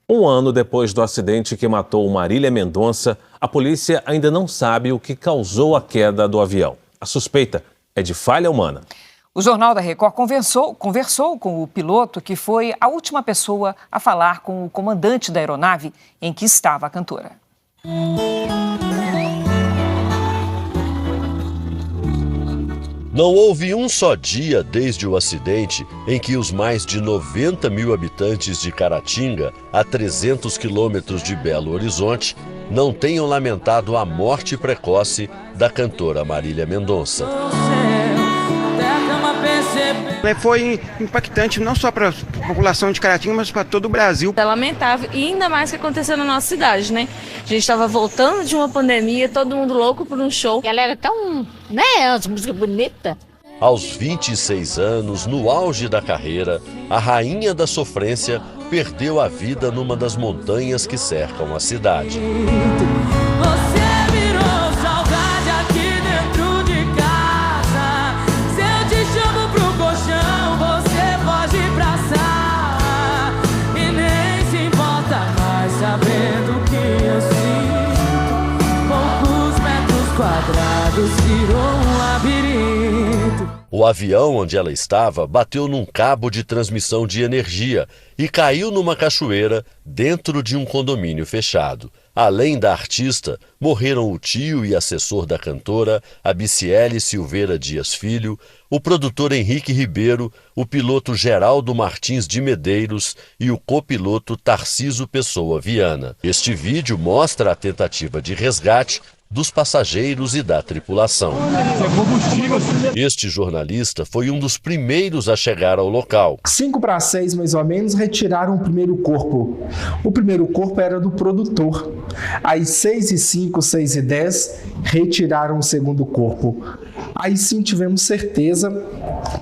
Um ano depois do acidente que matou Marília Mendonça, a polícia ainda não sabe o que causou a queda do avião. A suspeita é de falha humana. O Jornal da Record conversou com o piloto, que foi a última pessoa a falar com o comandante da aeronave em que estava a cantora. Não houve um só dia desde o acidente em que os mais de 90 mil habitantes de Caratinga, a 300 quilômetros de Belo Horizonte, não tenham lamentado a morte precoce da cantora Marília Mendonça. Foi impactante não só para a população de Caratinga, mas para todo o Brasil. É lamentável, e ainda mais que aconteceu na nossa cidade, né? A gente estava voltando de uma pandemia, todo mundo louco por um show. Ela era tão, as músicas bonitas. Aos 26 anos, no auge da carreira, a rainha da sofrência perdeu a vida numa das montanhas que cercam a cidade. O avião onde ela estava bateu num cabo de transmissão de energia e caiu numa cachoeira dentro de um condomínio fechado. Além da artista, morreram o tio e assessor da cantora, Abiciele Silveira Dias Filho, o produtor Henrique Ribeiro, o piloto Geraldo Martins de Medeiros e o copiloto Tarciso Pessoa Viana. Este vídeo mostra a tentativa de resgate dos passageiros e da tripulação. Este jornalista foi um dos primeiros a chegar ao local. 5 para 6, mais ou menos, retiraram o primeiro corpo. O primeiro corpo era do produtor. Aí 6:05, 6:10, retiraram o segundo corpo. Aí sim tivemos certeza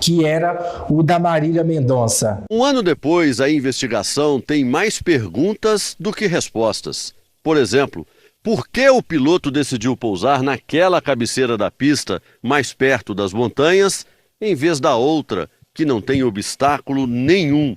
que era o da Marília Mendonça. Um ano depois, a investigação tem mais perguntas do que respostas. Por exemplo, por que o piloto decidiu pousar naquela cabeceira da pista, mais perto das montanhas, em vez da outra, que não tem obstáculo nenhum?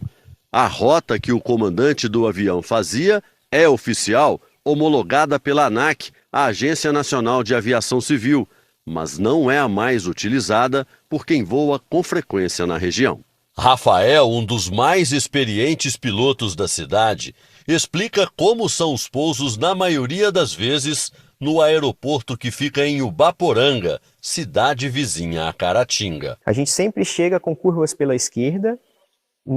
A rota que o comandante do avião fazia é oficial, homologada pela ANAC, a Agência Nacional de Aviação Civil, mas não é a mais utilizada por quem voa com frequência na região. Rafael, um dos mais experientes pilotos da cidade, explica como são os pousos na maioria das vezes no aeroporto que fica em Ubaporanga, cidade vizinha a Caratinga. A gente sempre chega com curvas pela esquerda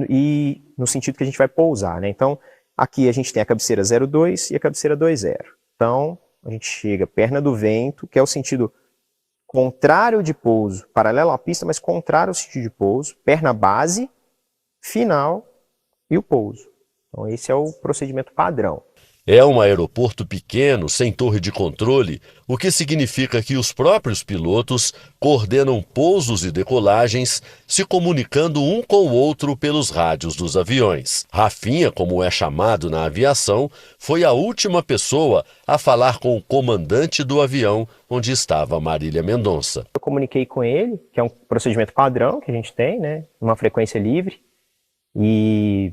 e no sentido que a gente vai pousar, né? Então, aqui a gente tem a cabeceira 02 e a cabeceira 20. Então, a gente chega perna do vento, que é o sentido contrário de pouso, paralelo à pista, mas contrário ao sentido de pouso, perna base, final e o pouso. Então esse é o procedimento padrão. É um aeroporto pequeno, sem torre de controle, o que significa que os próprios pilotos coordenam pousos e decolagens, se comunicando um com o outro pelos rádios dos aviões. Rafinha, como é chamado na aviação, foi a última pessoa a falar com o comandante do avião onde estava Marília Mendonça. Eu comuniquei com ele, que é um procedimento padrão que a gente tem, né, uma frequência livre, e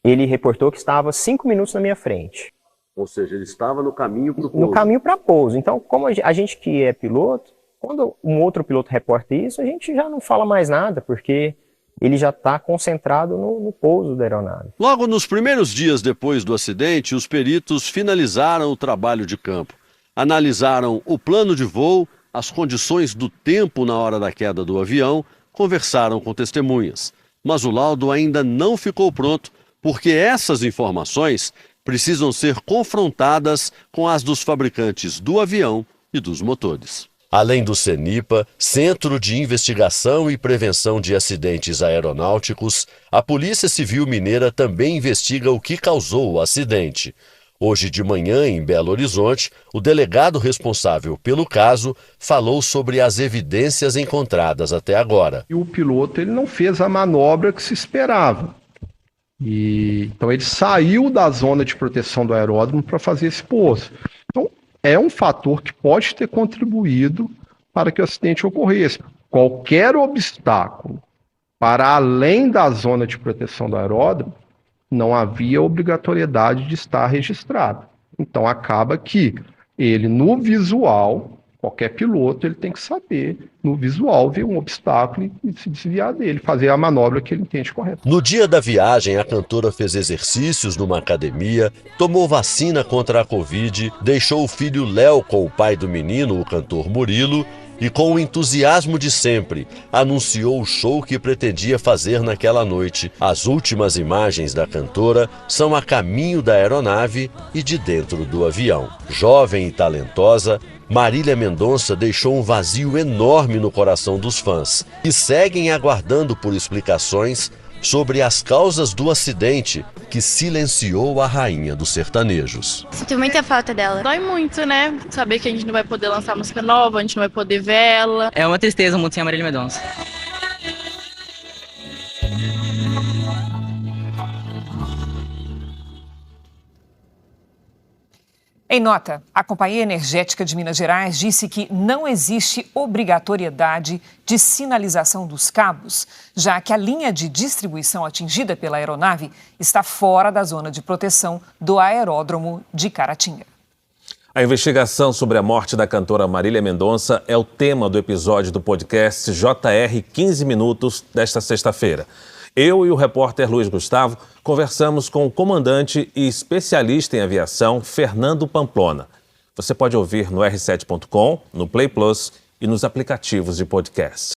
ele reportou que estava 5 minutos na minha frente. Ou seja, ele estava no caminho para o pouso. No caminho para pouso. Então, como a gente que é piloto, quando um outro piloto reporta isso, a gente já não fala mais nada, porque ele já está concentrado no pouso da aeronave. Logo nos primeiros dias depois do acidente, os peritos finalizaram o trabalho de campo. Analisaram o plano de voo, as condições do tempo na hora da queda do avião, conversaram com testemunhas. Mas o laudo ainda não ficou pronto, porque essas informações precisam ser confrontadas com as dos fabricantes do avião e dos motores. Além do CENIPA, Centro de Investigação e Prevenção de Acidentes Aeronáuticos, a Polícia Civil Mineira também investiga o que causou o acidente. Hoje de manhã, em Belo Horizonte, o delegado responsável pelo caso falou sobre as evidências encontradas até agora. E o piloto ele não fez a manobra que se esperava. Então ele saiu da zona de proteção do aeródromo para fazer esse pouso. Então é um fator que pode ter contribuído para que o acidente ocorresse. Qualquer obstáculo para além da zona de proteção do aeródromo não havia obrigatoriedade de estar registrado. Então acaba que ele, no visual, qualquer piloto, ele tem que saber, no visual, ver um obstáculo e se desviar dele, fazer a manobra que ele entende correta. No dia da viagem, a cantora fez exercícios numa academia, tomou vacina contra a Covid, deixou o filho Léo com o pai do menino, o cantor Murilo, e com o entusiasmo de sempre, anunciou o show que pretendia fazer naquela noite. As últimas imagens da cantora são a caminho da aeronave e de dentro do avião. Jovem e talentosa, Marília Mendonça deixou um vazio enorme no coração dos fãs, que seguem aguardando por explicações sobre as causas do acidente que silenciou a rainha dos sertanejos. Sinto muita falta dela. Dói muito, né? Saber que a gente não vai poder lançar música nova, a gente não vai poder ver ela. É uma tristeza muito sem a Marília Mendonça. Em nota, a Companhia Energética de Minas Gerais disse que não existe obrigatoriedade de sinalização dos cabos, já que a linha de distribuição atingida pela aeronave está fora da zona de proteção do aeródromo de Caratinga. A investigação sobre a morte da cantora Marília Mendonça é o tema do episódio do podcast JR 15 Minutos desta sexta-feira. Eu e o repórter Luiz Gustavo conversamos com o comandante e especialista em aviação, Fernando Pamplona. Você pode ouvir no r7.com, no Play Plus e nos aplicativos de podcast.